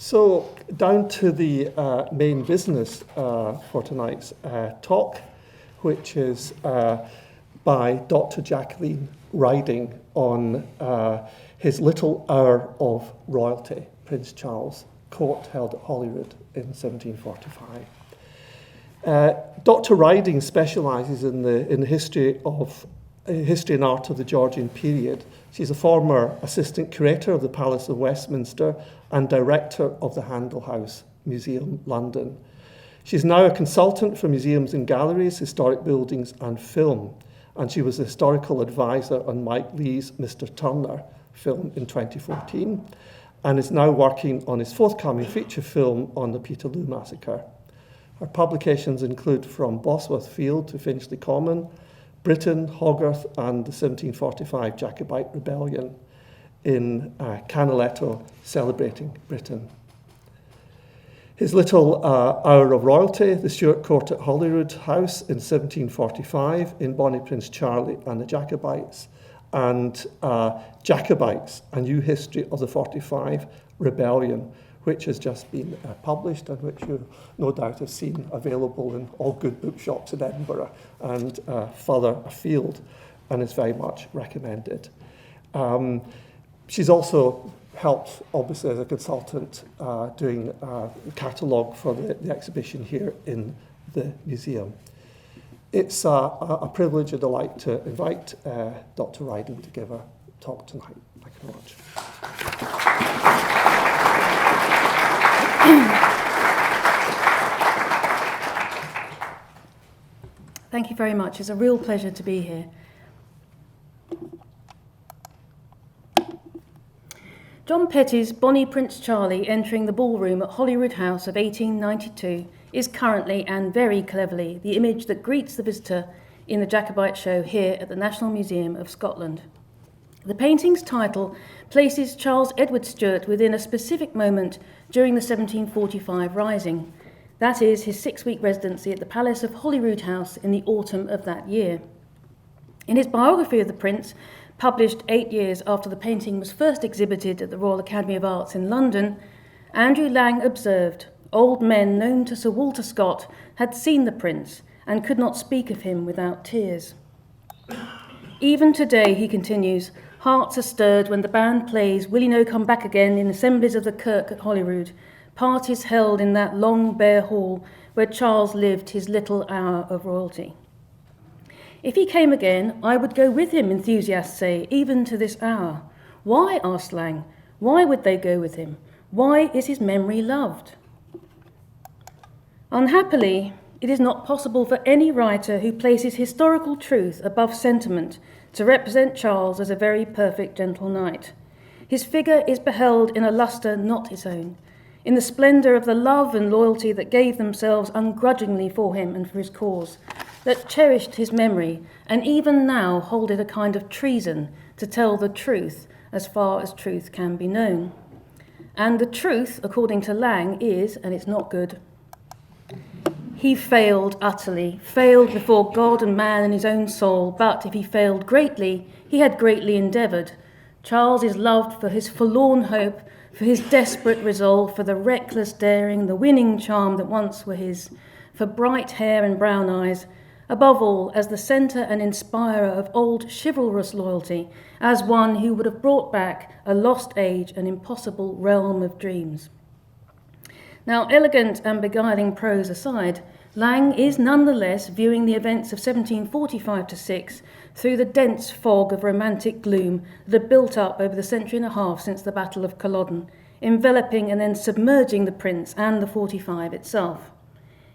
So down to the main business for tonight's talk, which is by Dr. Jacqueline Riding on his little hour of royalty, Prince Charles, court held at Holyrood in 1745. Dr. Riding specialises in the history and art of the Georgian period. She's a former assistant curator of the Palace of Westminster and director of the Handel House Museum, London. She's now a consultant for museums and galleries, historic buildings and film, and she was a historical advisor on Mike Leigh's Mr. Turner film in 2014, and is now working on his forthcoming feature film on the Peterloo Massacre. Her publications include From Bosworth Field to Finchley Common, Britain, Hogarth, and the 1745 Jacobite Rebellion in Canaletto, celebrating Britain. His little hour of royalty, the Stuart Court at Holyroodhouse in 1745, in Bonnie Prince Charlie and the Jacobites, and Jacobites, A New History of the 45 Rebellion, which has just been published and which you no doubt have seen available in all good bookshops in Edinburgh and further afield, and is very much recommended. She's also helped, obviously, as a consultant, doing a catalogue for the exhibition here in the museum. It's a privilege and a delight to invite Dr. Riding to give a talk tonight. Thank you very much. Thank you very much. It's a real pleasure to be here. John Petty's Bonnie Prince Charlie entering the ballroom at Holyroodhouse of 1892 is currently and very cleverly the image that greets the visitor in the Jacobite show here at the National Museum of Scotland. The painting's title places Charles Edward Stuart within a specific moment during the 1745 Rising. That is his 6-week residency at the Palace of Holyroodhouse in the autumn of that year. In his biography of the Prince, published 8 years after the painting was first exhibited at the Royal Academy of Arts in London, Andrew Lang observed, old men known to Sir Walter Scott had seen the Prince and could not speak of him without tears. Even today, he continues, hearts are stirred when the band plays Will He No Come Back Again in assemblies of the kirk at Holyrood, parties held in that long bare hall where Charles lived his little hour of royalty. If he came again, I would go with him, enthusiasts say, even to this hour. Why, asked Lang, why would they go with him? Why is his memory loved? Unhappily, it is not possible for any writer who places historical truth above sentiment to represent Charles as a very perfect gentle knight. His figure is beheld in a lustre not his own, in the splendour of the love and loyalty that gave themselves ungrudgingly for him and for his cause, that cherished his memory, and even now hold it a kind of treason to tell the truth as far as truth can be known. And the truth, according to Lang, is, and it's not good, he failed utterly, failed before God and man and his own soul, but if he failed greatly, he had greatly endeavoured. Charles is loved for his forlorn hope, for his desperate resolve, for the reckless daring, the winning charm that once were his, for bright hair and brown eyes, above all, as the centre and inspirer of old chivalrous loyalty, as one who would have brought back a lost age, an impossible realm of dreams. Now, elegant and beguiling prose aside, Lang is nonetheless viewing the events of 1745-6 through the dense fog of romantic gloom that had built up over the century and a half since the Battle of Culloden, enveloping and then submerging the Prince and the 45 itself.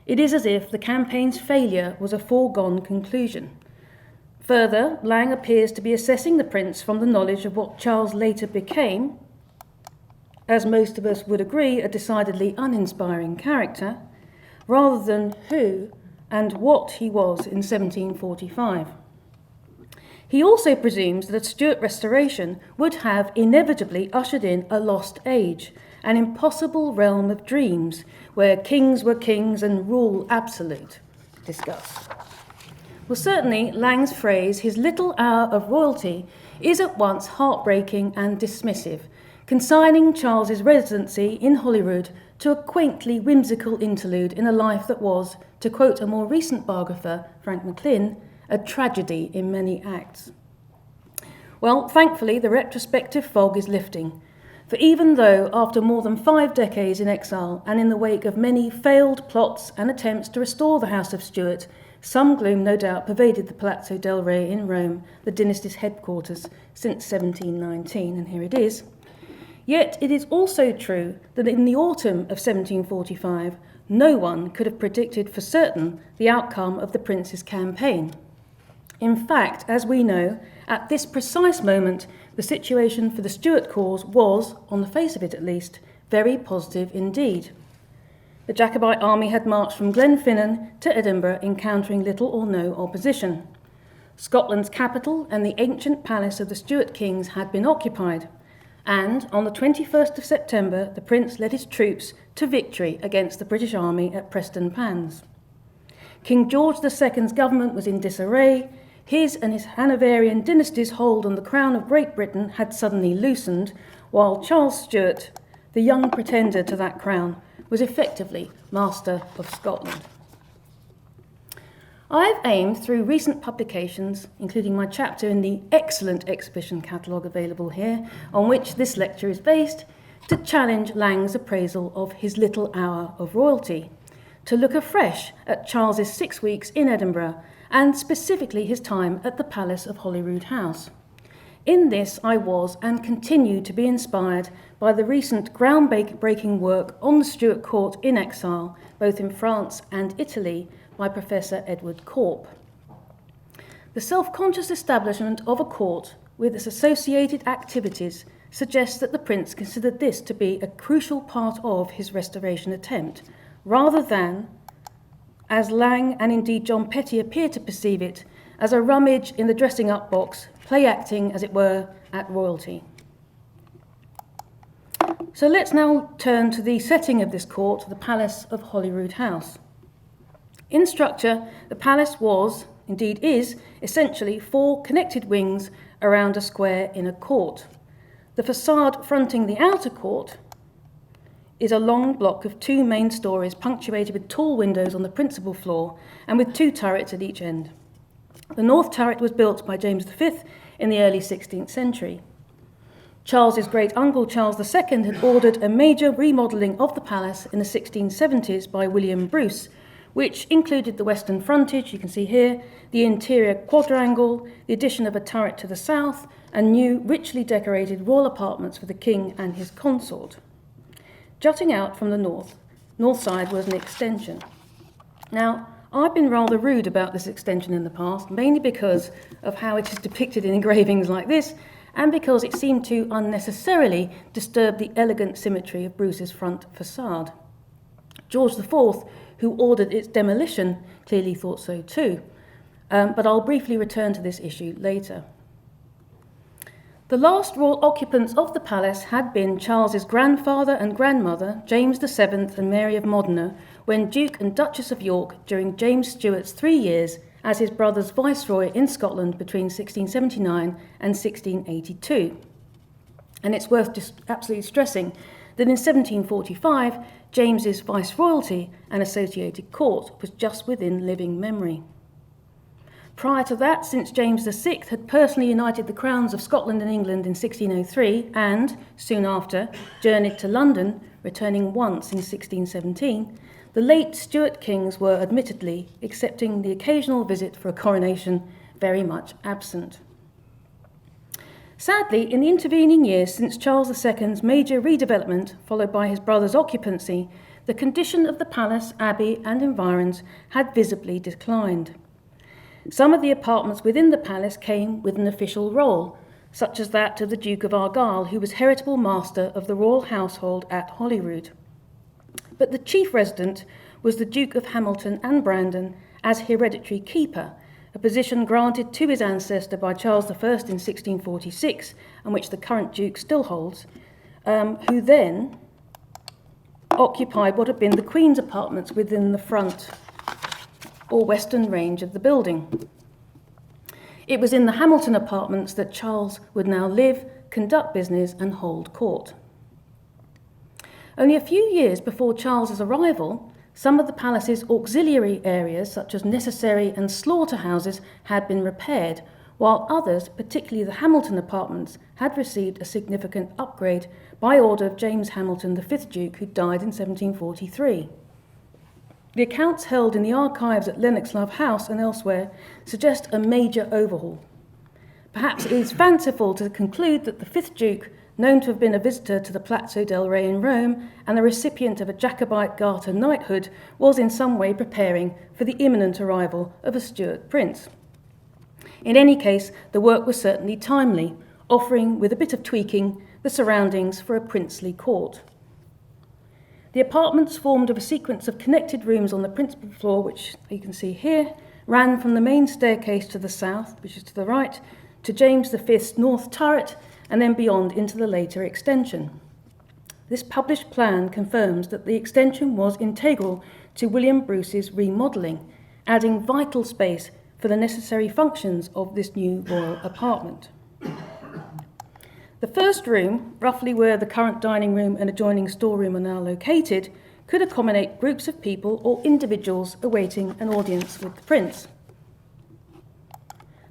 It is as if the campaign's failure was a foregone conclusion. Further, Lang appears to be assessing the Prince from the knowledge of what Charles later became, as most of us would agree, a decidedly uninspiring character, rather than who and what he was in 1745. He also presumes that a Stuart restoration would have inevitably ushered in a lost age, an impossible realm of dreams, where kings were kings and rule absolute. Discuss. Well, certainly Lang's phrase, his little hour of royalty, is at once heartbreaking and dismissive, consigning Charles's residency in Holyrood to a quaintly whimsical interlude in a life that was, to quote a more recent biographer, Frank McLean, a tragedy in many acts. Well, thankfully, the retrospective fog is lifting, for even though, after more than 5 decades in exile and in the wake of many failed plots and attempts to restore the House of Stuart, some gloom no doubt pervaded the Palazzo del Re in Rome, the dynasty's headquarters, since 1719, and here it is. Yet it is also true that in the autumn of 1745, no one could have predicted for certain the outcome of the Prince's campaign. In fact, as we know, at this precise moment, the situation for the Stuart cause was, on the face of it at least, very positive indeed. The Jacobite army had marched from Glenfinnan to Edinburgh, encountering little or no opposition. Scotland's capital and the ancient palace of the Stuart kings had been occupied, and on the 21st of September, the Prince led his troops to victory against the British army at Preston Pans. King George II's government was in disarray. His and his Hanoverian dynasty's hold on the crown of Great Britain had suddenly loosened, while Charles Stuart, the young pretender to that crown, was effectively master of Scotland. I've aimed through recent publications, including my chapter in the excellent exhibition catalogue available here, on which this lecture is based, to challenge Lang's appraisal of his little hour of royalty, to look afresh at Charles's 6 weeks in Edinburgh, and specifically his time at the Palace of Holyroodhouse. In this, I was and continue to be inspired by the recent groundbreaking work on the Stuart court in exile, both in France and Italy, by Professor Edward Corp. The self-conscious establishment of a court with its associated activities suggests that the Prince considered this to be a crucial part of his restoration attempt, rather than, as Lang and indeed John Petty appear to perceive it, as a rummage in the dressing-up box, play-acting, as it were, at royalty. So let's now turn to the setting of this court, the Palace of Holyroodhouse. In structure, the palace was, indeed is, essentially 4 connected wings around a square inner court. The facade fronting the outer court is a long block of 2 main stories punctuated with tall windows on the principal floor and with 2 turrets at each end. The north turret was built by James V in the early 16th century. Charles's great-uncle Charles II had ordered a major remodelling of the palace in the 1670s by William Bruce, which included the western frontage, you can see here, the interior quadrangle, the addition of a turret to the south, and new, richly decorated royal apartments for the king and his consort. Jutting out from the north side was an extension. Now, I've been rather rude about this extension in the past, mainly because of how it is depicted in engravings like this, and because it seemed to unnecessarily disturb the elegant symmetry of Bruce's front facade. George IV, who ordered its demolition, clearly thought so too, but I'll briefly return to this issue later. The last royal occupants of the palace had been Charles's grandfather and grandmother, James VII and Mary of Modena, when Duke and Duchess of York during James Stuart's 3 years as his brother's viceroy in Scotland between 1679 and 1682. And it's worth just absolutely stressing that in 1745, James's viceroyalty and associated court was just within living memory. Prior to that, since James VI had personally united the crowns of Scotland and England in 1603 and, soon after, journeyed to London, returning once in 1617, the late Stuart kings were admittedly, excepting the occasional visit for a coronation, very much absent. Sadly, in the intervening years since Charles II's major redevelopment, followed by his brother's occupancy, the condition of the palace, abbey and environs had visibly declined. Some of the apartments within the palace came with an official role, such as that of the Duke of Argyll, who was heritable master of the royal household at Holyrood. But the chief resident was the Duke of Hamilton and Brandon as hereditary keeper, a position granted to his ancestor by Charles I in 1646, and which the current Duke still holds, who then occupied what had been the Queen's apartments within the front or western range of the building. It was in the Hamilton apartments that Charles would now live, conduct business and hold court. Only a few years before Charles's arrival, some of the palace's auxiliary areas, such as necessary and slaughterhouses, had been repaired, while others, particularly the Hamilton apartments, had received a significant upgrade by order of James Hamilton, the 5th Duke, who died in 1743. The accounts held in the archives at Lennoxlove House and elsewhere suggest a major overhaul. Perhaps it is fanciful to conclude that the 5th Duke, known to have been a visitor to the Palazzo del Re in Rome and the recipient of a Jacobite Garter knighthood, was in some way preparing for the imminent arrival of a Stuart prince. In any case, the work was certainly timely, offering, with a bit of tweaking, the surroundings for a princely court. The apartments, formed of a sequence of connected rooms on the principal floor, which you can see here, ran from the main staircase to the south, which is to the right, to James V's north turret, and then beyond into the later extension. This published plan confirms that the extension was integral to William Bruce's remodelling, adding vital space for the necessary functions of this new royal apartment. The first room, roughly where the current dining room and adjoining storeroom are now located, could accommodate groups of people or individuals awaiting an audience with the prince.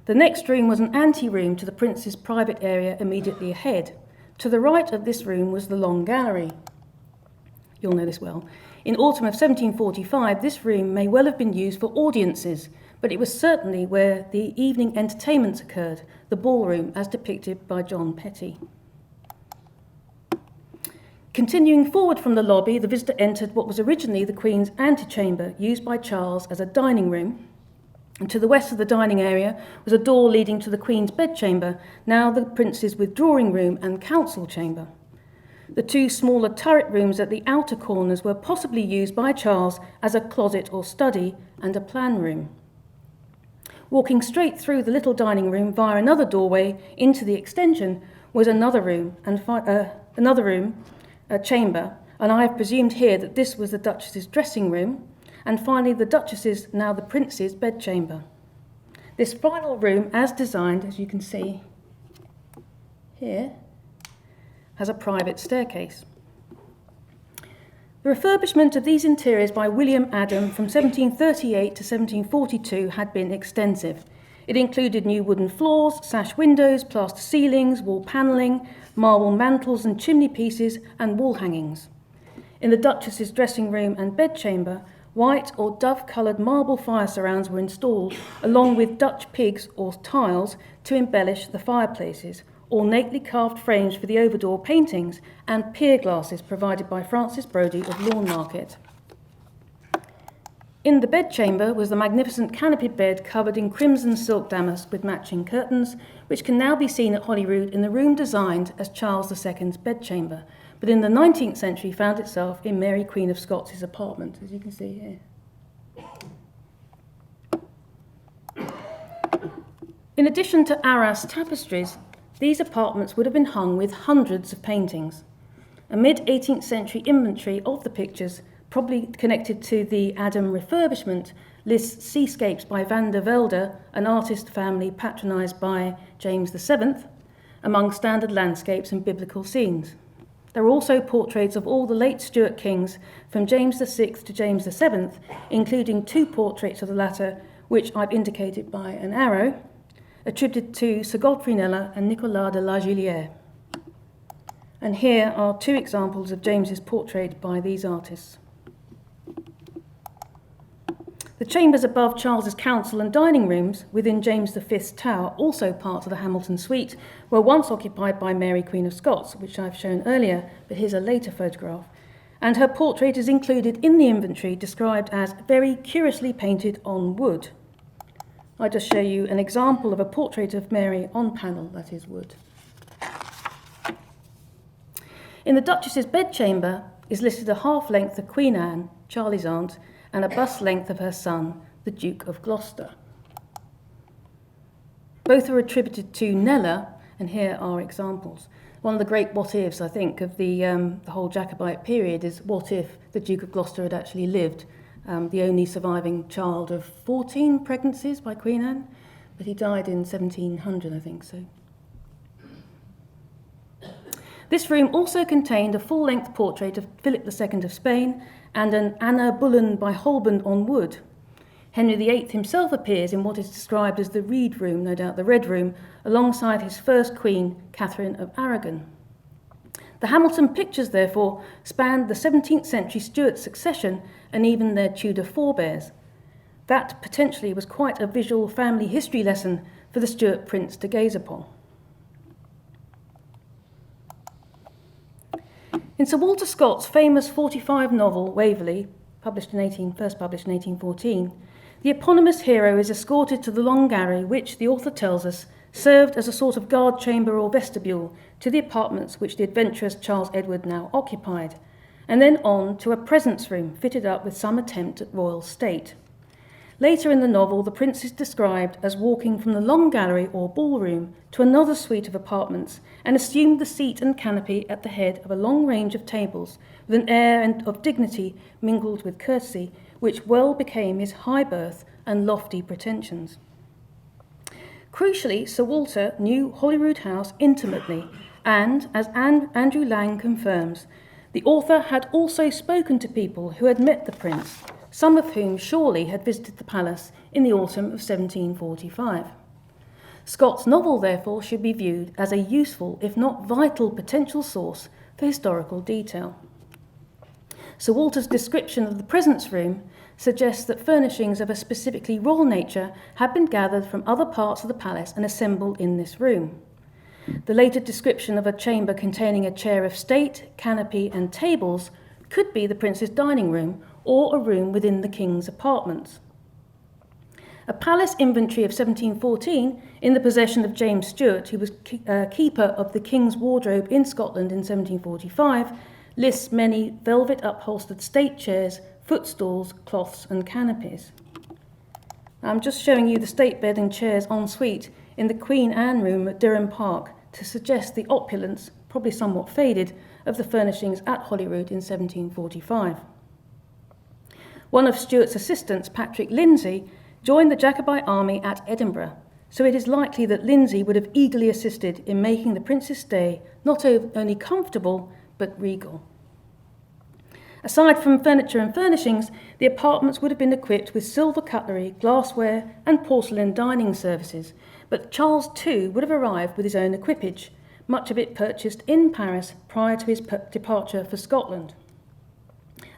The next room was an anteroom to the prince's private area immediately ahead. To the right of this room was the long gallery. You'll know this well. In autumn of 1745, this room may well have been used for audiences, but it was certainly where the evening entertainments occurred, the ballroom as depicted by John Petty. Continuing forward from the lobby, the visitor entered what was originally the Queen's antechamber, used by Charles as a dining room. And to the west of the dining area was a door leading to the Queen's bedchamber, now the Prince's withdrawing room and council chamber. The two smaller turret rooms at the outer corners were possibly used by Charles as a closet or study and a plan room. Walking straight through the little dining room via another doorway into the extension was another room, a chamber, and I have presumed here that this was the Duchess's dressing room, and finally the Duchess's, now the Prince's, bedchamber. This final room, as designed, as you can see here, has a private staircase. The refurbishment of these interiors by William Adam from 1738 to 1742 had been extensive. It included new wooden floors, sash windows, plaster ceilings, wall panelling, marble mantels and chimney pieces, and wall hangings. In the Duchess's dressing room and bedchamber, white or dove-coloured marble fire surrounds were installed, along with Dutch pigs or tiles to embellish the fireplaces, ornately carved frames for the overdoor paintings, and pier glasses provided by Francis Brodie of Lawnmarket. In the bedchamber was the magnificent canopied bed covered in crimson silk damask with matching curtains, which can now be seen at Holyrood in the room designed as Charles II's bedchamber, but in the 19th century found itself in Mary Queen of Scots' apartment, as you can see here. In addition to Arras tapestries, these apartments would have been hung with hundreds of paintings. A mid-18th century inventory of the pictures, probably connected to the Adam refurbishment, lists seascapes by Van der Velde, an artist family patronised by James VII, among standard landscapes and biblical scenes. There are also portraits of all the late Stuart kings, from James VI to James VII, including two portraits of the latter, which I've indicated by an arrow, attributed to Sir Godfrey Kneller and Nicolas de la Gillière. And here are two examples of James's portrait by these artists. The chambers above Charles's council and dining rooms within James V's tower, also part of the Hamilton suite, were once occupied by Mary Queen of Scots, which I've shown earlier, but here's a later photograph. And her portrait is included in the inventory, described as very curiously painted on wood. I'll just show you an example of a portrait of Mary on panel, that is wood. In the Duchess's bedchamber is listed a half-length of Queen Anne, Charlie's aunt, and a bust length of her son, the Duke of Gloucester. Both are attributed to Kneller, and here are examples. One of the great what-ifs, I think, of the whole Jacobite period is what if the Duke of Gloucester had actually lived, the only surviving child of 14 pregnancies by Queen Anne, but he died in 1700, I think so. This room also contained a full-length portrait of Philip II of Spain and an Anna Bullen by Holbein on wood. Henry VIII himself appears in what is described as the Reed Room, no doubt the Red Room, alongside his first queen, Catherine of Aragon. The Hamilton pictures, therefore, spanned the 17th century Stuart succession and even their Tudor forebears. That potentially was quite a visual family history lesson for the Stuart prince to gaze upon. In Sir Walter Scott's famous 45 novel, Waverley, first published in 1814, the eponymous hero is escorted to the Long Gallery, which, the author tells us, served as a sort of guard chamber or vestibule to the apartments which the adventurous Charles Edward now occupied, and then on to a presence room fitted up with some attempt at royal state. Later in the novel, the prince is described as walking from the Long Gallery or ballroom to another suite of apartments and assumed the seat and canopy at the head of a long range of tables with an air of dignity mingled with courtesy, which well became his high birth and lofty pretensions. Crucially, Sir Walter knew Holyroodhouse intimately, and, as Andrew Lang confirms, the author had also spoken to people who had met the prince, some of whom surely had visited the palace in the autumn of 1745. Scott's novel, therefore, should be viewed as a useful, if not vital, potential source for historical detail. Sir Walter's description of the presence room suggests that furnishings of a specifically royal nature had been gathered from other parts of the palace and assembled in this room. The later description of a chamber containing a chair of state, canopy, and tables could be the prince's dining room or a room within the king's apartments. A palace inventory of 1714, in the possession of James Stuart, who was keeper of the King's Wardrobe in Scotland in 1745, lists many velvet-upholstered state chairs, footstools, cloths and canopies. I'm just showing you the state bed and chairs en suite in the Queen Anne room at Durham Park to suggest the opulence, probably somewhat faded, of the furnishings at Holyrood in 1745. One of Stuart's assistants, Patrick Lindsay, joined the Jacobite army at Edinburgh, so it is likely that Lindsay would have eagerly assisted in making the prince's stay not only comfortable, but regal. Aside from furniture and furnishings, the apartments would have been equipped with silver cutlery, glassware, and porcelain dining services, but Charles too would have arrived with his own equipage, much of it purchased in Paris prior to his departure for Scotland.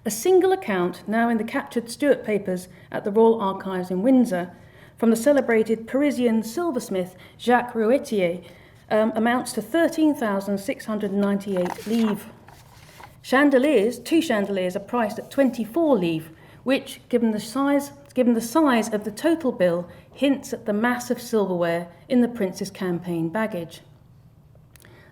A single account, now in the captured Stuart papers at the Royal Archives in Windsor, from the celebrated Parisian silversmith Jacques Rouetier, amounts to 13,698 livres. Two chandeliers are priced at 24 livres, which, given the size of the total bill, hints at the mass of silverware in the prince's campaign baggage.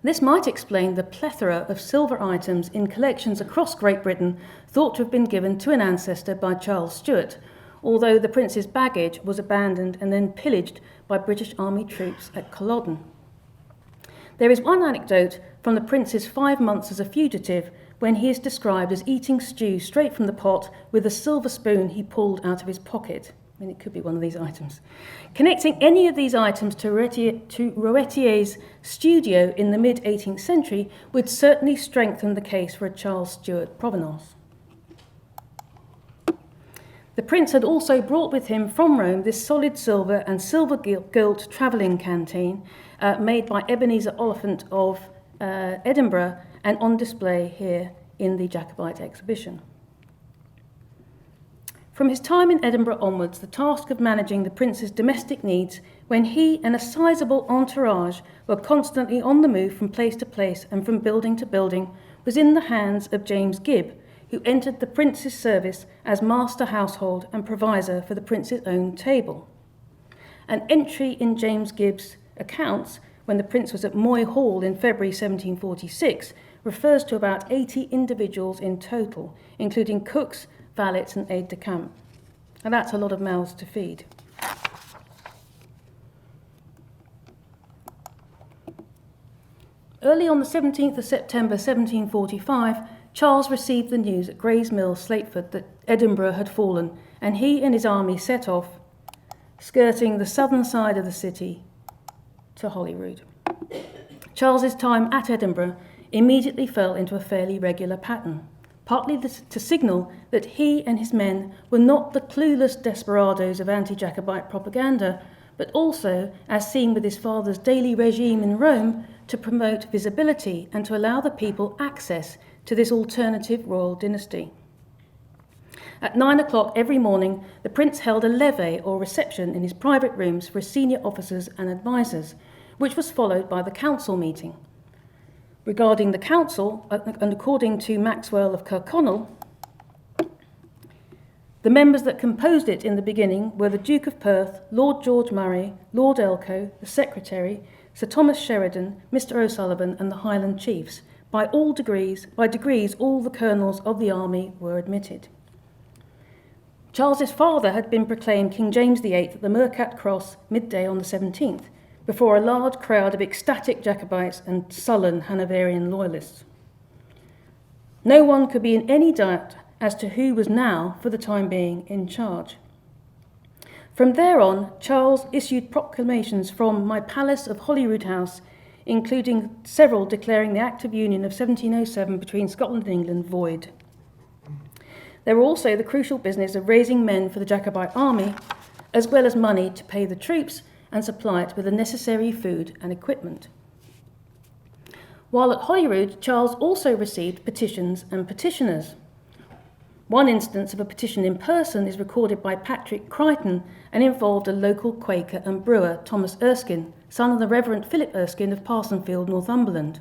This might explain the plethora of silver items in collections across Great Britain thought to have been given to an ancestor by Charles Stuart, although the prince's baggage was abandoned and then pillaged by British Army troops at Culloden. There is one anecdote from the prince's 5 months as a fugitive when he is described as eating stew straight from the pot with a silver spoon he pulled out of his pocket. I mean, it could be one of these items. Connecting any of these items to Rouetier's studio in the mid-18th century would certainly strengthen the case for a Charles Stuart provenance. The prince had also brought with him from Rome this solid silver and silver-gilt travelling canteen made by Ebenezer Oliphant of Edinburgh and on display here in the Jacobite exhibition. From his time in Edinburgh onwards, the task of managing the prince's domestic needs, when he and a sizable entourage were constantly on the move from place to place and from building to building, was in the hands of James Gibb, who entered the prince's service as master household and provisor for the prince's own table. An entry in James Gibb's accounts, when the prince was at Moy Hall in February 1746, refers to about 80 individuals in total, including cooks, valets and aides-de-camp. And that's a lot of mouths to feed. Early on the 17th of September 1745, Charles received the news at Gray's Mill, Slateford, that Edinburgh had fallen, and he and his army set off, skirting the southern side of the city, to Holyrood. Charles's time at Edinburgh immediately fell into a fairly regular pattern, partly to signal that he and his men were not the clueless desperadoes of anti-Jacobite propaganda, but also, as seen with his father's daily regime in Rome, to promote visibility and to allow the people access to this alternative royal dynasty. At 9 o'clock every morning, the prince held a levee or reception in his private rooms for his senior officers and advisers, which was followed by the council meeting. Regarding the council, and according to Maxwell of Kirkconnell, the members that composed it in the beginning were the Duke of Perth, Lord George Murray, Lord Elcho, the Secretary, Sir Thomas Sheridan, Mr. O'Sullivan, and the Highland Chiefs. By degrees, all the colonels of the army were admitted. Charles's father had been proclaimed King James VIII at the Mercat Cross midday on the 17th, before a large crowd of ecstatic Jacobites and sullen Hanoverian loyalists. No one could be in any doubt as to who was now, for the time being, in charge. From there on, Charles issued proclamations from my Palace of Holyroodhouse, including several declaring the Act of Union of 1707 between Scotland and England void. There were also the crucial business of raising men for the Jacobite army, as well as money to pay the troops and supply it with the necessary food and equipment. While at Holyrood, Charles also received petitions and petitioners. One instance of a petition in person is recorded by Patrick Crichton and involved a local Quaker and brewer, Thomas Erskine, son of the Reverend Philip Erskine of Parsonfield, Northumberland.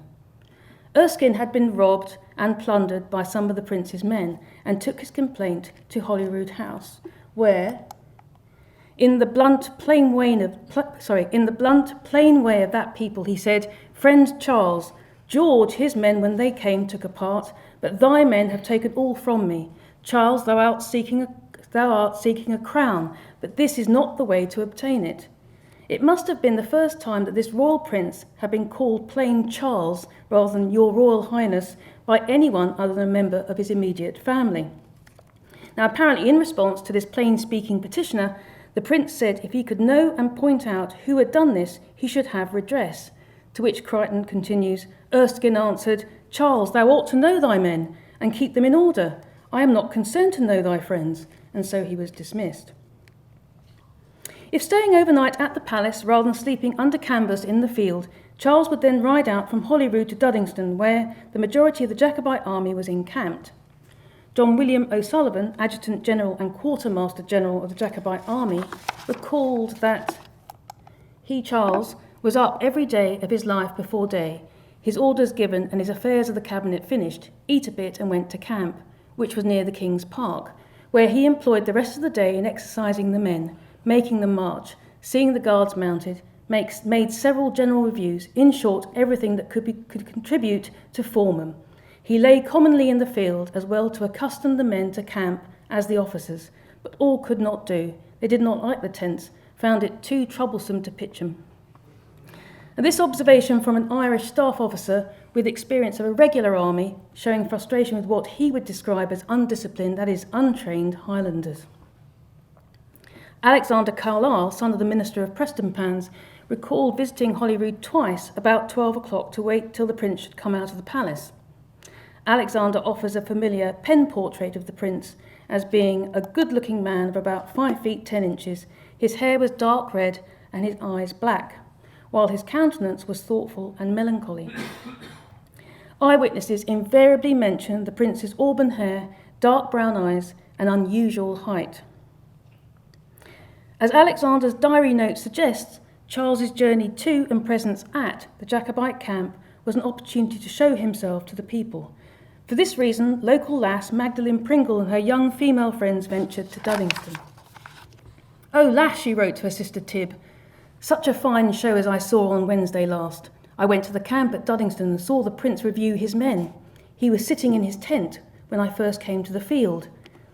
Erskine had been robbed and plundered by some of the prince's men and took his complaint to Holyroodhouse, where, in the blunt, plain way of that people, he said, "Friend Charles, George, his men, when they came, took a part, but thy men have taken all from me. Charles, thou art seeking a crown, but this is not the way to obtain it." It must have been the first time that this royal prince had been called plain Charles rather than Your Royal Highness by anyone other than a member of his immediate family. Now, apparently in response to this plain-speaking petitioner, the prince said if he could know and point out who had done this, he should have redress. To which Crichton continues, Erskine answered, "Charles, thou ought to know thy men, and keep them in order. I am not concerned to know thy friends," and so he was dismissed. If staying overnight at the palace rather than sleeping under canvas in the field, Charles would then ride out from Holyrood to Duddingston, where the majority of the Jacobite army was encamped. John William O'Sullivan, Adjutant General and Quartermaster General of the Jacobite army, recalled that he, Charles, was up every day of his life before day, his orders given and his affairs of the cabinet finished, eat a bit and went to camp, which was near the King's Park, where he employed the rest of the day in exercising the men, making them march, seeing the guards mounted, made several general reviews, in short, everything that could contribute to form them. He lay commonly in the field as well to accustom the men to camp as the officers, but all could not do. They did not like the tents, found it too troublesome to pitch them. And this observation from an Irish staff officer with experience of a regular army, showing frustration with what he would describe as undisciplined, that is, untrained Highlanders. Alexander Carlyle, son of the Minister of Prestonpans, recalled visiting Holyrood twice about 12 o'clock to wait till the prince should come out of the palace. Alexander offers a familiar pen portrait of the prince as being a good-looking man of about 5 feet 10 inches. His hair was dark red and his eyes black, while his countenance was thoughtful and melancholy. Eyewitnesses invariably mention the prince's auburn hair, dark brown eyes, and unusual height. As Alexander's diary note suggests, Charles's journey to and presence at the Jacobite camp was an opportunity to show himself to the people. For this reason, local lass Magdalene Pringle and her young female friends ventured to Duddingston. "Oh, lass," she wrote to her sister Tib, "such a fine show as I saw on Wednesday last. I went to the camp at Duddingston and saw the prince review his men. He was sitting in his tent when I first came to the field.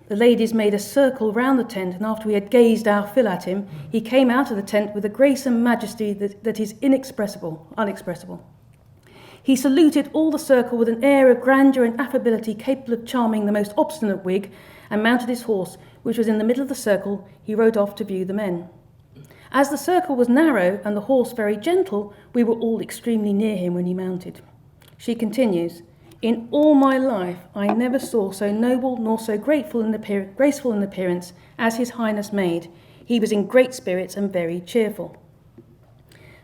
The ladies made a circle round the tent, and after we had gazed our fill at him, he came out of the tent with a grace and majesty that is unexpressible. He saluted all the circle with an air of grandeur and affability capable of charming the most obstinate Whig, and mounted his horse, which was in the middle of the circle. He rode off to view the men. As the circle was narrow and the horse very gentle, we were all extremely near him when he mounted. She continues, "In all my life, I never saw so noble nor so graceful in appearance as His Highness made. He was in great spirits and very cheerful."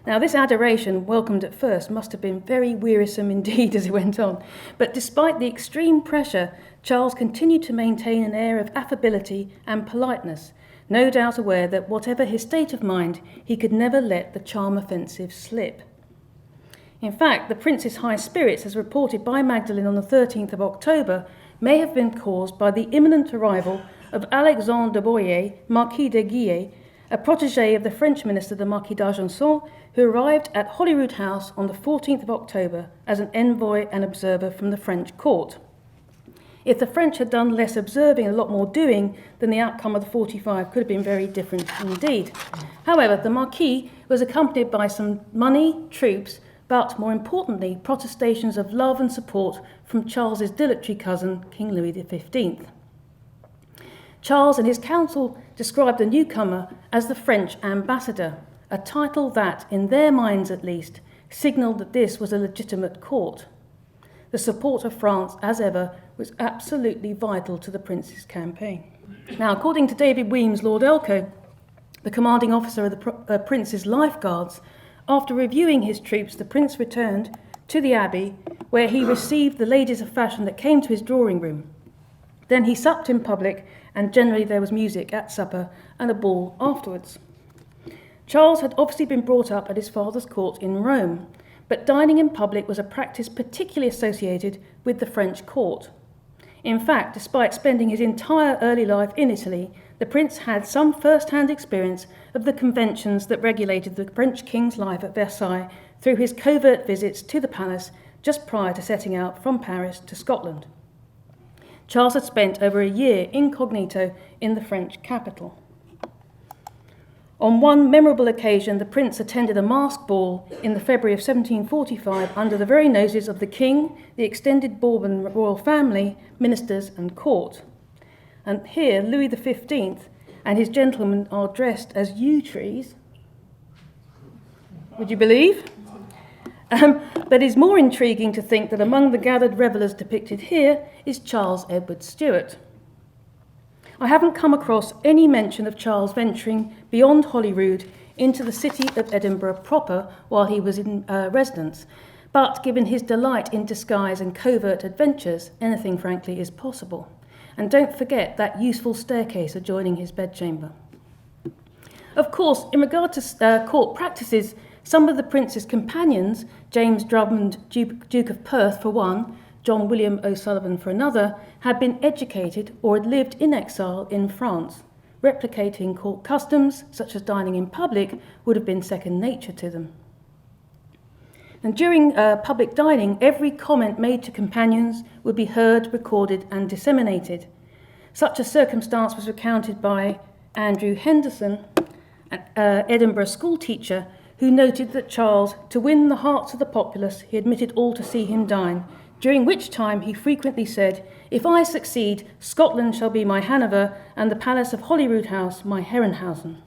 Now, this adoration, welcomed at first, must have been very wearisome indeed as it went on. But despite the extreme pressure, Charles continued to maintain an air of affability and politeness, no doubt aware that whatever his state of mind, he could never let the charm offensive slip. In fact, the Prince's high spirits, as reported by Magdalen on the 13th of October, may have been caused by the imminent arrival of Alexandre de Boyer, Marquis de Guillet, a protégé of the French minister, the Marquis d'Argenson, who arrived at Holyroodhouse on the 14th of October as an envoy and observer from the French court. If the French had done less observing and a lot more doing, then the outcome of the 45 could have been very different indeed. However, the Marquis was accompanied by some money, troops, but more importantly, protestations of love and support from Charles's dilatory cousin, King Louis XV. Charles and his council described the newcomer as the French ambassador, a title that, in their minds at least, signalled that this was a legitimate court. The support of France, as ever, was absolutely vital to the Prince's campaign. Now, according to David Weems, Lord Elcho, the commanding officer of the Prince's Life Guards, after reviewing his troops, the Prince returned to the Abbey, where he received the ladies of fashion that came to his drawing room. Then he supped in public, and generally there was music at supper and a ball afterwards. Charles had obviously been brought up at his father's court in Rome, but dining in public was a practice particularly associated with the French court. In fact, despite spending his entire early life in Italy, the Prince had some first-hand experience of the conventions that regulated the French king's life at Versailles through his covert visits to the palace just prior to setting out from Paris to Scotland. Charles had spent over a year incognito in the French capital. On one memorable occasion, the Prince attended a masked ball in the February of 1745 under the very noses of the King, the extended Bourbon royal family, ministers and court. And here, Louis XV and his gentlemen are dressed as yew trees. Would you believe? But it is more intriguing to think that among the gathered revellers depicted here is Charles Edward Stuart. I haven't come across any mention of Charles venturing beyond Holyrood into the city of Edinburgh proper while he was in residence, but given his delight in disguise and covert adventures, anything frankly is possible. And don't forget that useful staircase adjoining his bedchamber. Of course, in regard to court practices, some of the Prince's companions, James Drummond, Duke of Perth for one, John William O'Sullivan for another, had been educated or had lived in exile in France. Replicating court customs, such as dining in public, would have been second nature to them. And during public dining, every comment made to companions would be heard, recorded and disseminated. Such a circumstance was recounted by Andrew Henderson, an Edinburgh school teacher, who noted that Charles, to win the hearts of the populace, he admitted all to see him dine, during which time he frequently said, "If I succeed, Scotland shall be my Hanover, and the Palace of Holyroodhouse my Herrenhausen."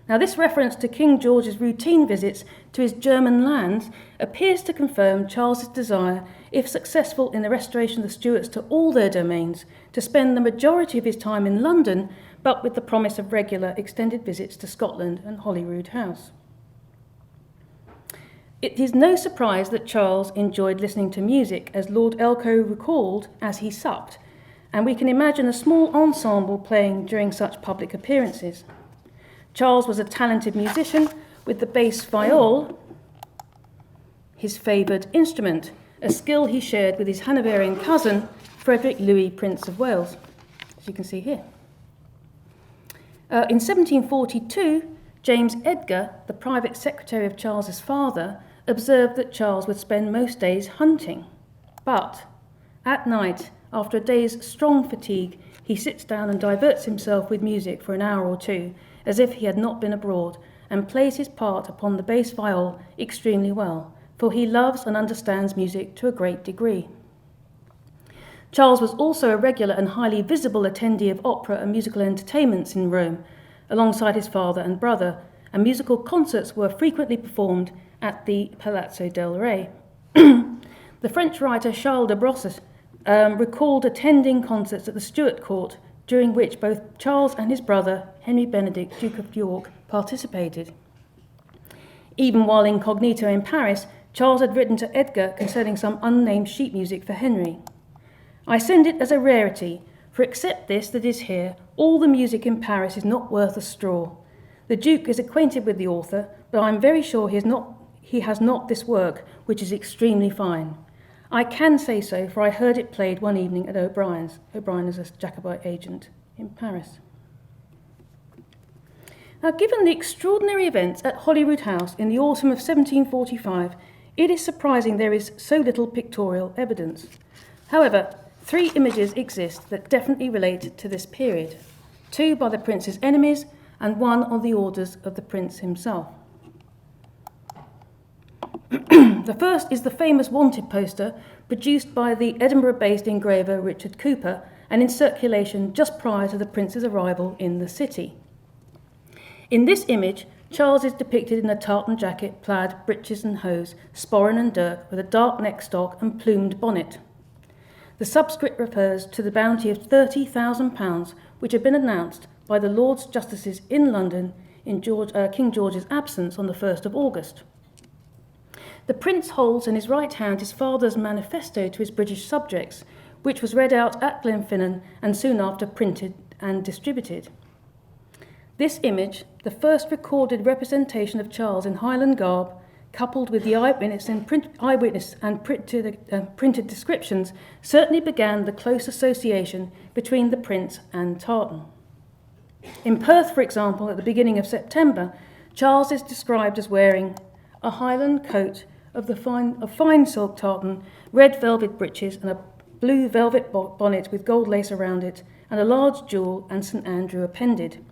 Now, this reference to King George's routine visits to his German lands appears to confirm Charles's desire, if successful in the restoration of the Stuarts to all their domains, to spend the majority of his time in London, but with the promise of regular extended visits to Scotland and Holyroodhouse. It is no surprise that Charles enjoyed listening to music, as Lord Elcho recalled as he supped, and we can imagine a small ensemble playing during such public appearances. Charles was a talented musician, with the bass viol his favoured instrument, a skill he shared with his Hanoverian cousin, Frederick Louis, Prince of Wales, as you can see here. In 1742, James Edgar, the private secretary of Charles's father, observed that Charles would spend most days hunting. But at night, after a day's strong fatigue, he sits down and diverts himself with music for an hour or two, as if he had not been abroad, and plays his part upon the bass viol extremely well, for he loves and understands music to a great degree. Charles was also a regular and highly visible attendee of opera and musical entertainments in Rome, alongside his father and brother, and musical concerts were frequently performed at the Palazzo del Re. The French writer Charles de Brosses recalled attending concerts at the Stuart court, during which both Charles and his brother, Henry Benedict, Duke of York, participated. Even while incognito in Paris, Charles had written to Edgar concerning some unnamed sheet music for Henry. "I send it as a rarity, for except this that is here, all the music in Paris is not worth a straw. The Duke is acquainted with the author, but I am very sure he has not this work, which is extremely fine. I can say so, for I heard it played one evening at O'Brien's." O'Brien is a Jacobite agent in Paris. Now, given the extraordinary events at Holyroodhouse in the autumn of 1745, it is surprising there is so little pictorial evidence. However, 3 images exist that definitely relate to this period: 2 by the prince's enemies and 1 on the orders of the prince himself. The first is the famous wanted poster produced by the Edinburgh-based engraver Richard Cooper and in circulation just prior to the prince's arrival in the city. In this image, Charles is depicted in a tartan jacket, plaid, breeches and hose, sporran and dirk, with a dark neckstock and plumed bonnet. The subscript refers to the bounty of £30,000, which had been announced by the Lords Justices in London in King George's absence on the 1st of August. The prince holds in his right hand his father's manifesto to his British subjects, which was read out at Glenfinnan and soon after printed and distributed. This image, the first recorded representation of Charles in Highland garb, coupled with the eyewitness and printed descriptions, certainly began the close association between the prince and tartan. In Perth, for example, at the beginning of September, Charles is described as wearing a Highland coat of fine silk tartan, red velvet breeches and a blue velvet bonnet with gold lace around it, and a large jewel and St Andrew appended.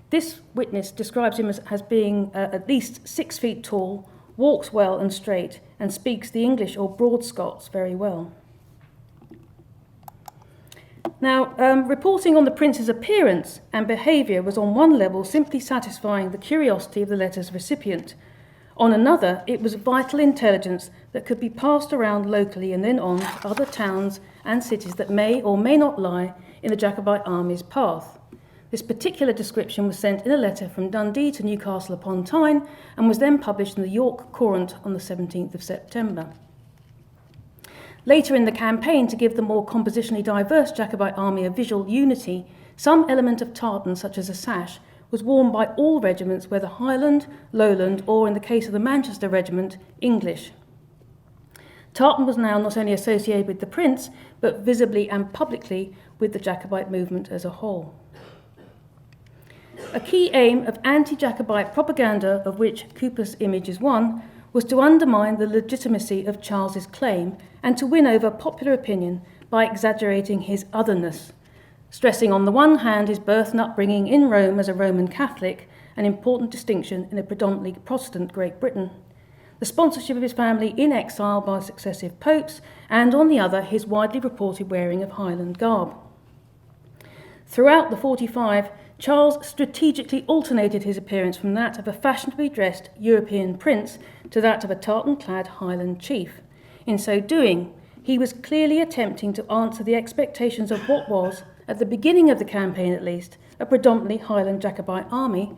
This witness describes him as being at least 6 feet tall, walks well and straight, and speaks the English or Broad Scots very well. Now, reporting on the prince's appearance and behaviour was on one level simply satisfying the curiosity of the letter's recipient. On another, it was vital intelligence that could be passed around locally and then on to other towns and cities that may or may not lie in the Jacobite army's path. This particular description was sent in a letter from Dundee to Newcastle upon Tyne and was then published in the York Courant on the 17th of September. Later in the campaign, to give the more compositionally diverse Jacobite army a visual unity, some element of tartan, such as a sash, was worn by all regiments, whether Highland, Lowland, or in the case of the Manchester Regiment, English. Tartan was now not only associated with the prince, but visibly and publicly with the Jacobite movement as a whole. A key aim of anti-Jacobite propaganda, of which Cooper's image is one, was to undermine the legitimacy of Charles's claim and to win over popular opinion by exaggerating his otherness, stressing on the one hand his birth and upbringing in Rome as a Roman Catholic, an important distinction in a predominantly Protestant Great Britain, the sponsorship of his family in exile by successive popes, and on the other his widely reported wearing of Highland garb. Throughout the 45, Charles strategically alternated his appearance from that of a fashionably dressed European prince to that of a tartan-clad Highland chief. In so doing, he was clearly attempting to answer the expectations of what was, at the beginning of the campaign at least, a predominantly Highland Jacobite army,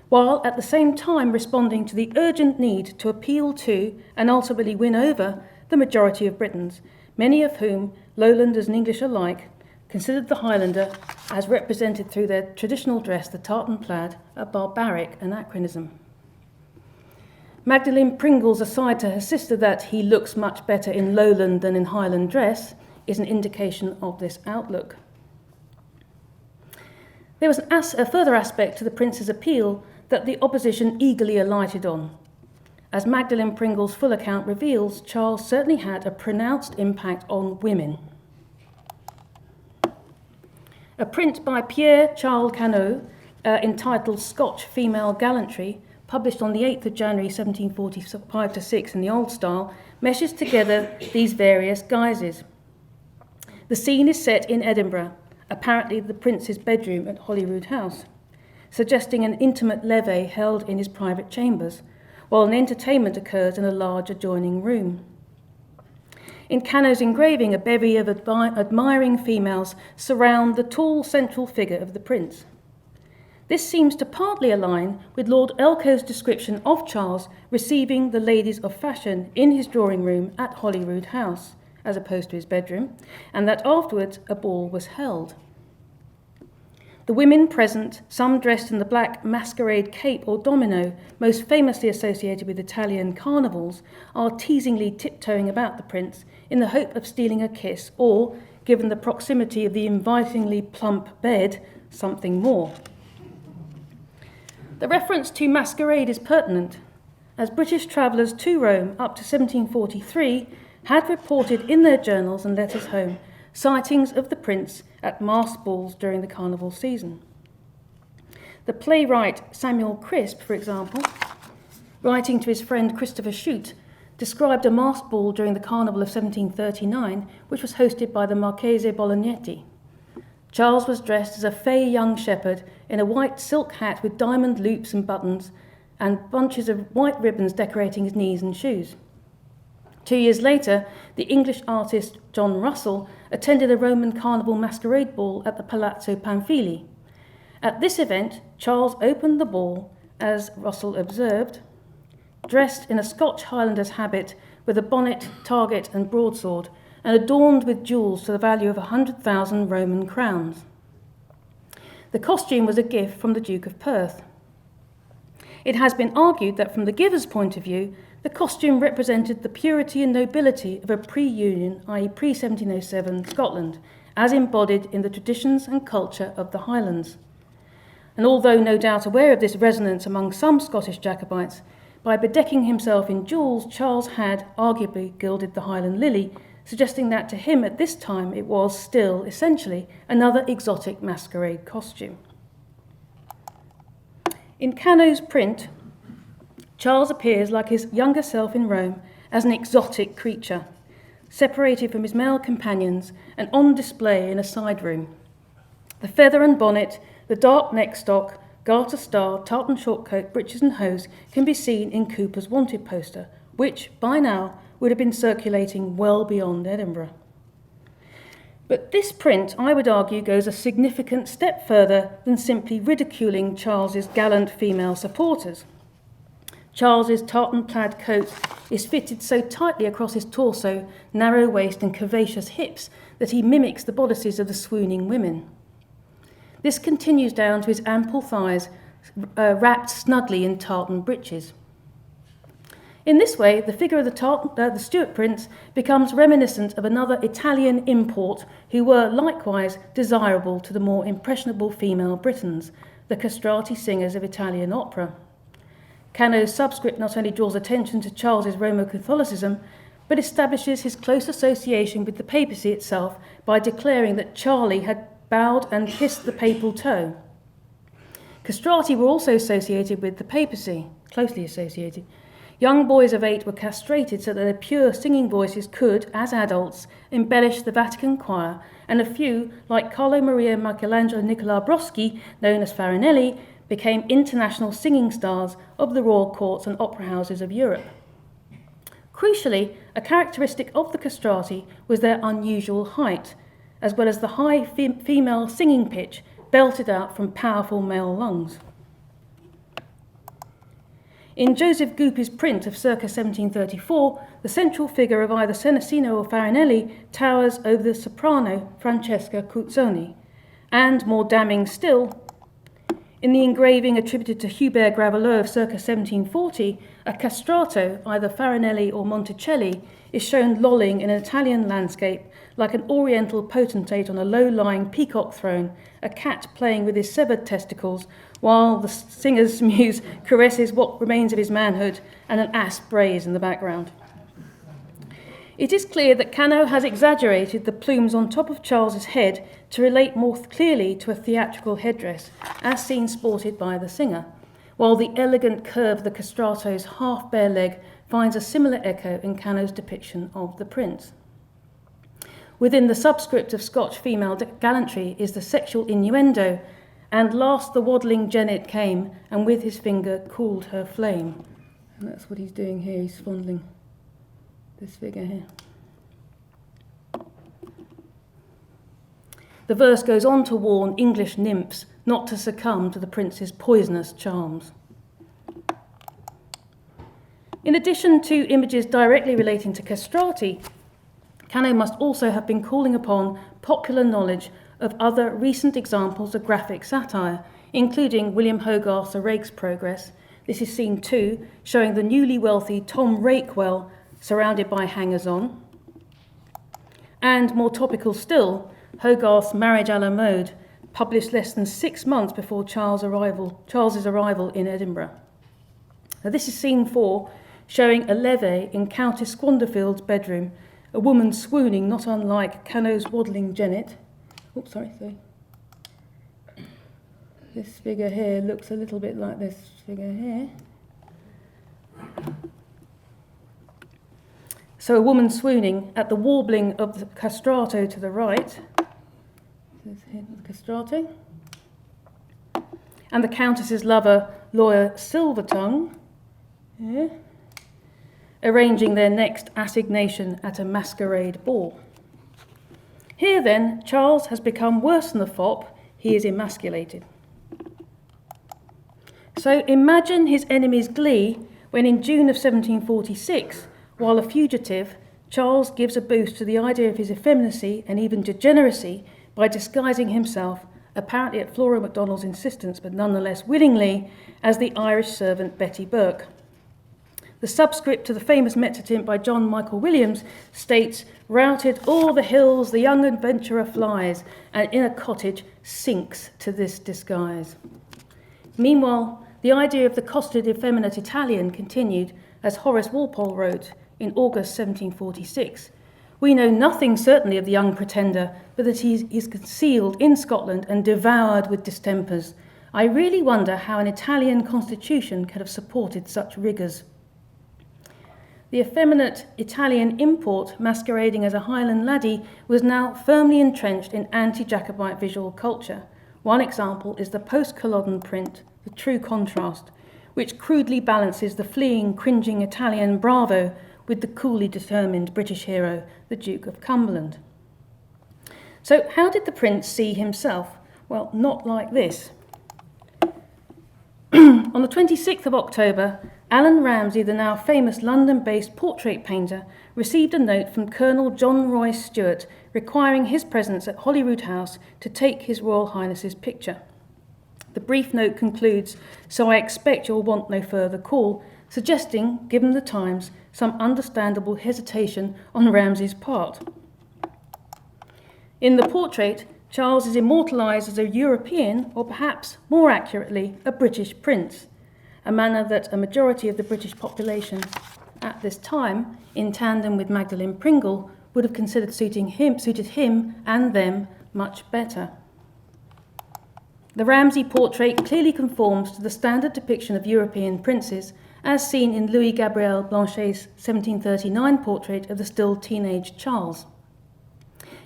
while at the same time responding to the urgent need to appeal to and ultimately win over the majority of Britons, many of whom, Lowlanders and English alike, considered the Highlander, as represented through their traditional dress, the tartan plaid, a barbaric anachronism. Magdalene Pringle's aside to her sister that he looks much better in Lowland than in Highland dress is an indication of this outlook. There was a further aspect to the prince's appeal that the opposition eagerly alighted on. As Magdalene Pringle's full account reveals, Charles certainly had a pronounced impact on women. A print by Pierre Charles Canot, entitled Scotch Female Gallantry, published on the 8th of January 1745-6 in the Old Style, meshes together these various guises. The scene is set in Edinburgh, apparently the prince's bedroom at Holyroodhouse, suggesting an intimate levee held in his private chambers, while an entertainment occurs in a large adjoining room. In Cano's engraving, a bevy of admiring females surround the tall central figure of the prince. This seems to partly align with Lord Elcho's description of Charles receiving the ladies of fashion in his drawing room at Holyroodhouse, as opposed to his bedroom, and that afterwards a ball was held. The women present, some dressed in the black masquerade cape or domino, most famously associated with Italian carnivals, are teasingly tiptoeing about the prince in the hope of stealing a kiss or, given the proximity of the invitingly plump bed, something more. The reference to Masquerade is pertinent, as British travellers to Rome up to 1743 had reported in their journals and letters home sightings of the prince at masked balls during the carnival season. The playwright Samuel Crisp, for example, writing to his friend Christopher Shute, described a masked ball during the carnival of 1739, which was hosted by the Marchese Bolognetti. Charles was dressed as a fey young shepherd in a white silk hat with diamond loops and buttons and bunches of white ribbons decorating his knees and shoes. 2 years later, the English artist John Russell attended a Roman carnival masquerade ball at the Palazzo Pamphili. At this event, Charles opened the ball, as Russell observed, dressed in a Scotch Highlander's habit with a bonnet, target and broadsword, and adorned with jewels to the value of 100,000 Roman crowns. The costume was a gift from the Duke of Perth. It has been argued that from the giver's point of view, the costume represented the purity and nobility of a pre-Union, i.e. pre-1707 Scotland, as embodied in the traditions and culture of the Highlands. And although no doubt aware of this resonance among some Scottish Jacobites, by bedecking himself in jewels, Charles had arguably gilded the Highland lily, suggesting that to him at this time it was still, essentially, another exotic masquerade costume. In Cano's print, Charles appears like his younger self in Rome as an exotic creature, separated from his male companions and on display in a side room. The feather and bonnet, the dark neckstock, garter star, tartan shortcoat, breeches and hose can be seen in Cooper's wanted poster, which, by now, would have been circulating well beyond Edinburgh. But this print, I would argue, goes a significant step further than simply ridiculing Charles's gallant female supporters. Charles's tartan plaid coat is fitted so tightly across his torso, narrow waist and curvaceous hips that he mimics the bodices of the swooning women. This continues down to his ample thighs, wrapped snugly in tartan breeches. In this way, the figure of the Stuart prince becomes reminiscent of another Italian import who were likewise desirable to the more impressionable female Britons, the castrati singers of Italian opera. Cano's subscript not only draws attention to Charles's Roman Catholicism, but establishes his close association with the papacy itself by declaring that Charlie had bowed and kissed the papal toe. Castrati were also associated with the papacy, closely associated. Young boys of 8 were castrated so that their pure singing voices could, as adults, embellish the Vatican choir, and a few, like Carlo Maria Michelangelo Nicola Broschi, known as Farinelli, became international singing stars of the royal courts and opera houses of Europe. Crucially, a characteristic of the castrati was their unusual height, as well as the high female singing pitch belted out from powerful male lungs. In Joseph Goupy's print of circa 1734, the central figure of either Senesino or Farinelli towers over the soprano Francesca Cuzzoni, and, more damning still, in the engraving attributed to Hubert Gravelot of circa 1740, a castrato, either Farinelli or Monticelli, is shown lolling in an Italian landscape like an oriental potentate on a low-lying peacock throne, a cat playing with his severed testicles, while the singer's muse caresses what remains of his manhood and an asp brays in the background. It is clear that Cano has exaggerated the plumes on top of Charles's head to relate more clearly to a theatrical headdress, as seen sported by the singer, while the elegant curve of the castrato's half-bare leg finds a similar echo in Cano's depiction of the prince. Within the subscript of Scotch female gallantry is the sexual innuendo, and last the waddling jennet came, and with his finger cooled her flame. And that's what he's doing here, he's fondling this figure here. The verse goes on to warn English nymphs not to succumb to the prince's poisonous charms. In addition to images directly relating to castrati, Cano must also have been calling upon popular knowledge of other recent examples of graphic satire, including William Hogarth's A Rake's Progress. This is scene 2, showing the newly wealthy Tom Rakewell surrounded by hangers-on. And more topical still, Hogarth's Marriage à la Mode, published less than 6 months before Charles's arrival in Edinburgh. Now, this is scene 4, showing a levee in Countess Squanderfield's bedroom, a woman swooning not unlike Cano's waddling jennet. Oops, sorry. This figure here looks a little bit like this figure here. So a woman swooning at the warbling of the castrato to the right. This is the castrato. And the Countess's lover, lawyer Silvertongue, here, arranging their next assignation at a masquerade ball. Here then, Charles has become worse than the fop, he is emasculated. So imagine his enemy's glee when in June of 1746, while a fugitive, Charles gives a boost to the idea of his effeminacy and even degeneracy by disguising himself, apparently at Flora Macdonald's insistence but nonetheless willingly, as the Irish servant Betty Burke. The subscript to the famous mezzotint by John Michael Williams states, "Routed all the hills the young adventurer flies, and in a cottage sinks to this disguise." Meanwhile, the idea of the costed effeminate Italian continued, as Horace Walpole wrote in August 1746. "We know nothing certainly of the young pretender, but that he is concealed in Scotland and devoured with distempers. I really wonder how an Italian constitution could have supported such rigours." The effeminate Italian import, masquerading as a Highland laddie, was now firmly entrenched in anti-Jacobite visual culture. One example is the post-Culloden print, The True Contrast, which crudely balances the fleeing, cringing Italian bravo with the coolly determined British hero, the Duke of Cumberland. So how did the prince see himself? Well, not like this. On the 26th of October, Alan Ramsay, the now famous London-based portrait painter, received a note from Colonel John Royce Stuart requiring his presence at Holyroodhouse to take His Royal Highness's picture. The brief note concludes, "So I expect you'll want no further call," suggesting, given the times, some understandable hesitation on Ramsay's part. In the portrait, Charles is immortalised as a European, or perhaps, more accurately, a British prince, a manner that a majority of the British population at this time, in tandem with Magdalen Pringle, would have considered suited him and them much better. The Ramsay portrait clearly conforms to the standard depiction of European princes, as seen in Louis Gabriel Blanchet's 1739 portrait of the still teenage Charles.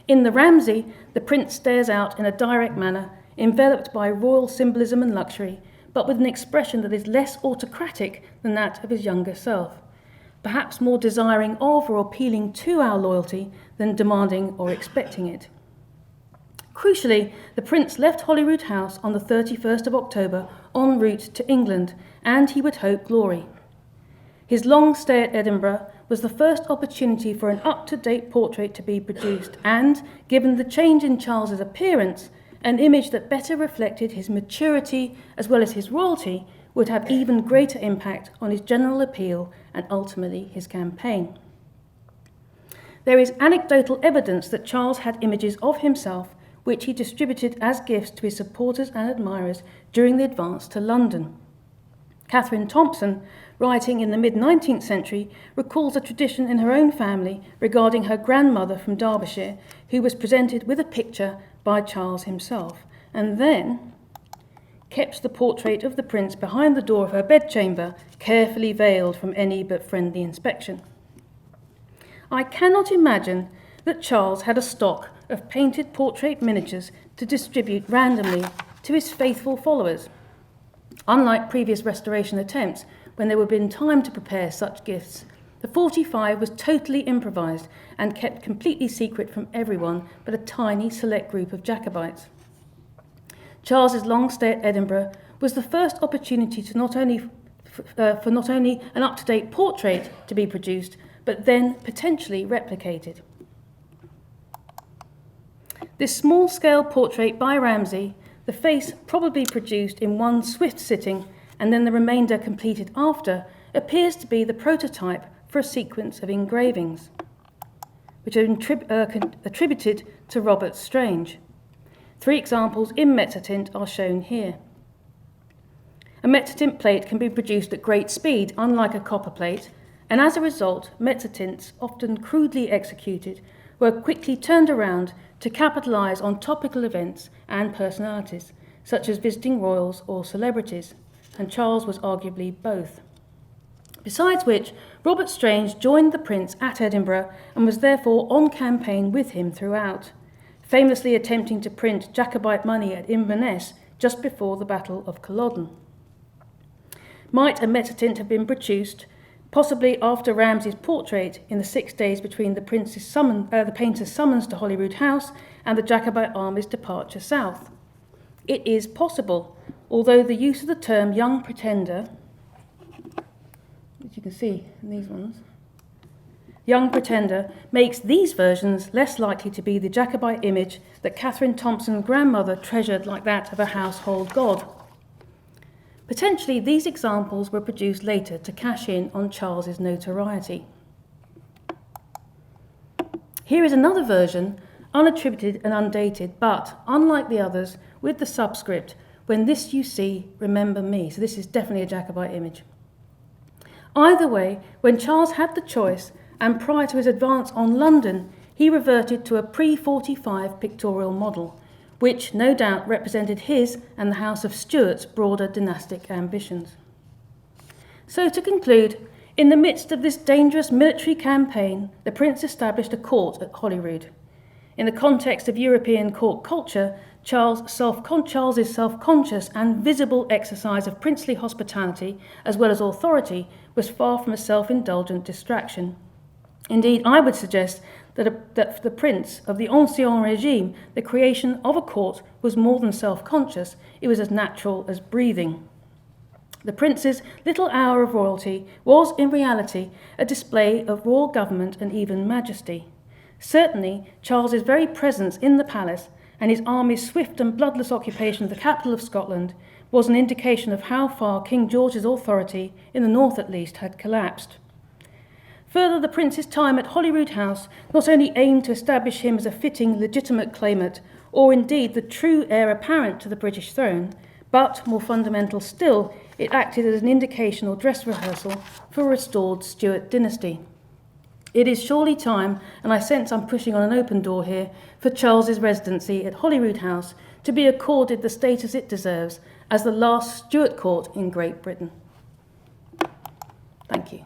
In the Ramsay, the prince stares out in a direct manner, enveloped by royal symbolism and luxury, but with an expression that is less autocratic than that of his younger self, perhaps more desiring of or appealing to our loyalty than demanding or expecting it. Crucially, the prince left Holyroodhouse on the 31st of October en route to England, and he would hope glory. His long stay at Edinburgh was the first opportunity for an up-to-date portrait to be produced, and, given the change in Charles's appearance, an image that better reflected his maturity as well as his royalty would have even greater impact on his general appeal and ultimately his campaign. There is anecdotal evidence that Charles had images of himself which he distributed as gifts to his supporters and admirers during the advance to London. Catherine Thompson, writing in the mid-19th century, recalls a tradition in her own family regarding her grandmother from Derbyshire, who was presented with a picture by Charles himself, and then kept the portrait of the prince behind the door of her bedchamber, carefully veiled from any but friendly inspection. I cannot imagine that Charles had a stock of painted portrait miniatures to distribute randomly to his faithful followers. Unlike previous restoration attempts, when there would have been time to prepare such gifts, The 45 was totally improvised and kept completely secret from everyone but a tiny select group of Jacobites. Charles's long stay at Edinburgh was the first opportunity to not only an up-to-date portrait to be produced, but then potentially replicated. This small-scale portrait by Ramsay, the face probably produced in one swift sitting and then the remainder completed after, appears to be the prototype for a sequence of engravings, which are attributed to Robert Strange. 3 examples in mezzotint are shown here. A mezzotint plate can be produced at great speed, unlike a copper plate, and as a result, mezzotints, often crudely executed, were quickly turned around to capitalise on topical events and personalities, such as visiting royals or celebrities, and Charles was arguably both. Besides which, Robert Strange joined the Prince at Edinburgh and was therefore on campaign with him throughout, famously attempting to print Jacobite money at Inverness just before the Battle of Culloden. Might a mezzotint have been produced, possibly after Ramsay's portrait, in the 6 days between the painter's summons to Holyroodhouse and the Jacobite army's departure south? It is possible, although the use of the term young pretender, which you can see in these ones, young pretender, makes these versions less likely to be the Jacobite image that Catherine Thompson's grandmother treasured like that of a household god. Potentially, these examples were produced later to cash in on Charles's notoriety. Here is another version, unattributed and undated, but, unlike the others, with the subscript, "When this you see, remember me." So this is definitely a Jacobite image. Either way, when Charles had the choice, and prior to his advance on London, he reverted to a pre-45 pictorial model, which no doubt represented his and the House of Stuart's broader dynastic ambitions. So to conclude, in the midst of this dangerous military campaign, the Prince established a court at Holyrood. In the context of European court culture, Charles's self-conscious and visible exercise of princely hospitality, as well as authority, was far from a self-indulgent distraction. Indeed, I would suggest that for the Prince of the Ancien Regime, the creation of a court was more than self-conscious, it was as natural as breathing. The Prince's little hour of royalty was, in reality, a display of royal government and even majesty. Certainly, Charles's very presence in the palace and his army's swift and bloodless occupation of the capital of Scotland was an indication of how far King George's authority, in the north at least, had collapsed. Further, the Prince's time at Holyroodhouse not only aimed to establish him as a fitting, legitimate claimant, or indeed the true heir apparent to the British throne, but, more fundamental still, it acted as an indication or dress rehearsal for a restored Stuart dynasty. It is surely time, and I sense I'm pushing on an open door here, for Charles's residency at Holyroodhouse to be accorded the status it deserves as the last Stuart court in Great Britain. Thank you.